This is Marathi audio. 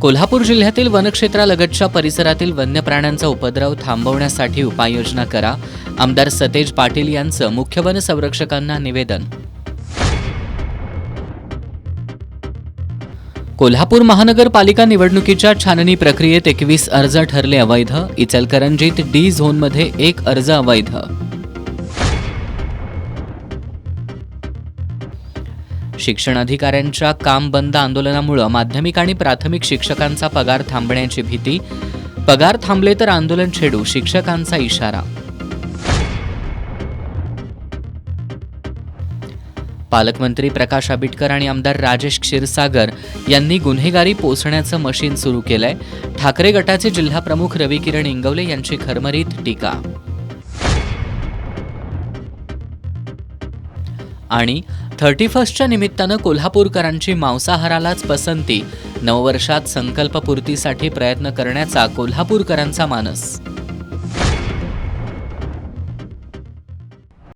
कोल्हापूर जिल्ह्यातील वनक्षेत्रालगतच्या परिसरातील वन्य प्राण्यांचा उपद्रव थांबवण्यासाठी उपाययोजना करा. आमदार सतेज पाटील यांचं मुख्य वन संरक्षकांना निवेदन. कोल्हापूर महानगरपालिका निवडणुकीच्या छाननी प्रक्रियेत 21 अर्ज ठरले अवैध. इचलकरंजीत डी झोनमध्ये 1 अर्ज अवैध. शिक्षण अधिकाऱ्यांच्या काम बंद आंदोलनामुळे माध्यमिक आणि प्राथमिक शिक्षकांचा पगार थांबण्याची भीती. पगार थांबले तर आंदोलन छेडू, शिक्षकांचा इशारा. पालकमंत्री प्रकाश आंबेडकर आणि आमदार राजेश क्षीरसागर यांनी गुन्हेगारी पोसण्याचं मशीन सुरू केलंय. ठाकरे गटाचे जिल्हाप्रमुख रवी किरण इंगवले यांची खरमरीत टीका. आणि 31च्या निमित्तानं कोल्हापूरकरांची मांसाहारालाच पसंती. नववर्षात संकल्पपूर्तीसाठी प्रयत्न करण्याचा कोल्हापूरकरांचा मानस.